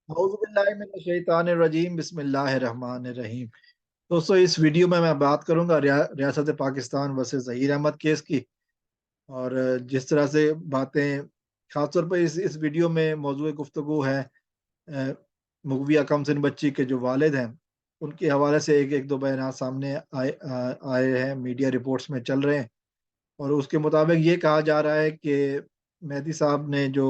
औज़ुबिल्लाहिमिनश्शैतानिर्रजीम बिस्मिल्लाहिर्रहमानिर्रहीम। दोस्तों, इस वीडियो में मैं बात करूंगा रियासत पाकिस्तान वर्सेस ज़हीर अहमद केस की। और जिस तरह से बातें, खासतौर पर इस वीडियो में मौजूद गुफ्तगू है मुगविया कमसिन बच्ची के जो वालिद हैं, उनके हवाले से एक एक दो बयान सामने आए हैं, मीडिया रिपोर्ट्स में चल रहे हैं। और उसके मुताबिक ये कहा जा रहा है कि मेहदी साहब ने जो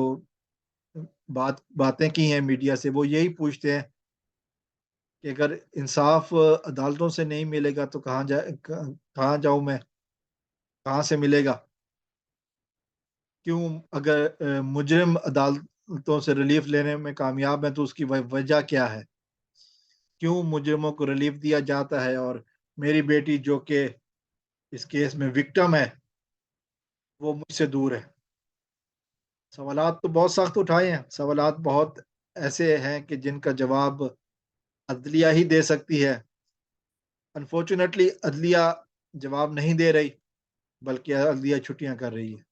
बातें की हैं मीडिया से, वो यही पूछते हैं कि अगर इंसाफ अदालतों से नहीं मिलेगा तो कहाँ जाऊँ मैं? कहाँ से मिलेगा? क्यों? अगर मुजरिम अदालतों से रिलीफ लेने में कामयाब है तो उसकी वजह क्या है? क्यों मुजरिमों को रिलीफ दिया जाता है और मेरी बेटी जो कि इस केस में विक्टिम है, वो मुझसे दूर है? सवालात तो बहुत सख्त उठाए हैं, सवालात बहुत ऐसे हैं कि जिनका जवाब अदलिया ही दे सकती है। अनफॉर्चुनेटली अदलिया जवाब नहीं दे रही, बल्कि अदलिया छुट्टियाँ कर रही है।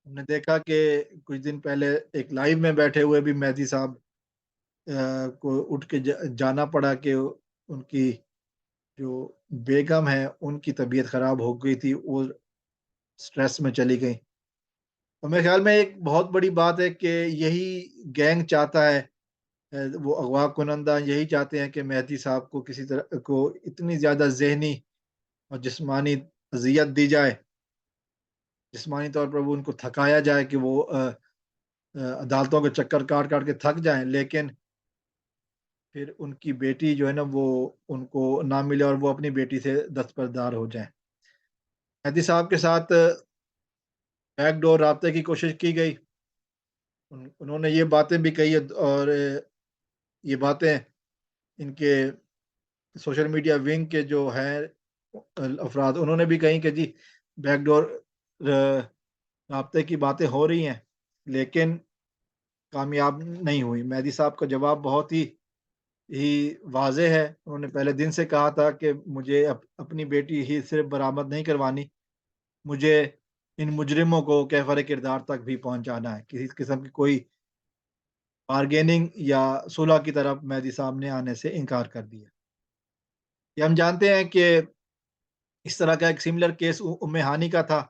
हमने देखा कि कुछ दिन पहले एक लाइव में बैठे हुए भी मेहदी साहब को उठ के जाना पड़ा कि उनकी जो बेगम है, उनकी तबीयत खराब हो गई थी, वो स्ट्रेस में चली गई। और मेरे ख्याल में एक बहुत बड़ी बात है कि यही गैंग चाहता है, वो अगवा कुनंदा यही चाहते हैं कि मेहदी साहब को किसी तरह को इतनी ज़्यादा ज़हनी और जिस्मानी अज़ियत दी जाए, जिस्मानी तौर पर वो उनको थकाया जाए कि वो अदालतों के चक्कर काट-काट के थक जाएँ, लेकिन फिर उनकी बेटी जो है ना, वो उनको ना मिले और वो अपनी बेटी से दस्तबरदार हो जाएँ। मेहदी साहब के साथ बैकडोर राब्ते की कोशिश की गई। उन्होंने ये बातें भी कही है, और ये बातें इनके सोशल मीडिया विंग के जो हैं अफराद, उन्होंने भी कही कि जी बैकडोर र राब्ते की बातें हो रही हैं, लेकिन कामयाब नहीं हुई। मेहदी साहब का जवाब बहुत ही वाज़ेह है। उन्होंने पहले दिन से कहा था कि मुझे अपनी बेटी ही सिर्फ़ बरामद नहीं करवानी, मुझे इन मुजरिमों को कैफ़र किरदार तक भी पहुँचाना है। किसी किस्म की कोई बार्गेनिंग या सुलह की तरफ मेहदी साहब ने आने से इनकार कर दिया। ये हम जानते हैं कि इस तरह का एक सिमिलर केस उम्मे हानी का था।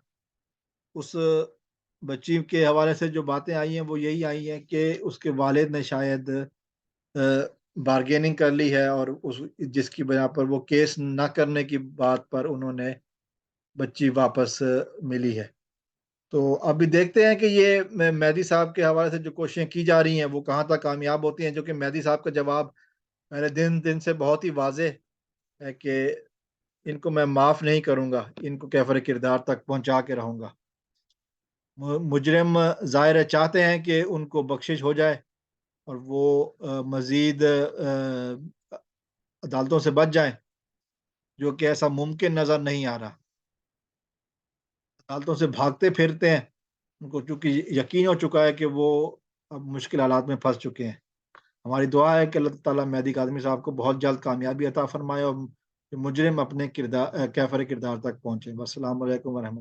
उस बच्ची के हवाले से जो बातें आई हैं, वो यही आई हैं कि उसके वालिद ने शायद बार्गेनिंग कर ली है, और उस जिसकी बिना पर वो केस ना करने की बात पर उन्होंने बच्ची वापस मिली है। तो अभी देखते हैं कि ये मेहदी साहब के हवाले से जो कोशिशें की जा रही हैं, वो कहाँ तक कामयाब होती हैं, जो कि मेहदी साहब का जवाब पहले दिन से बहुत ही वाज़ेह है कि इनको मैं माफ़ नहीं करूँगा, इनको कैफ़र किरदार तक पहुँचा के रहूँगा। मुजरिम ज़ाहिर है चाहते हैं कि उनको बख्शिश हो जाए और वो मज़ीद अदालतों से बच जाएँ, जो कि ऐसा मुमकिन नज़र नहीं आ रहा। अदालतों से भागते फिरते हैं, उनको चूँकि यकीन हो चुका है कि वो अब मुश्किल हालात में फँस चुके हैं। हमारी दुआ है कि अल्लाह ताला मेहदी काज़मी साहब को बहुत जल्द कामयाबी अता फ़रमाए और मुजरिम अपने कैफ़र किरदार तक पहुँचे। वस्सलामु अलैकुम व रहमत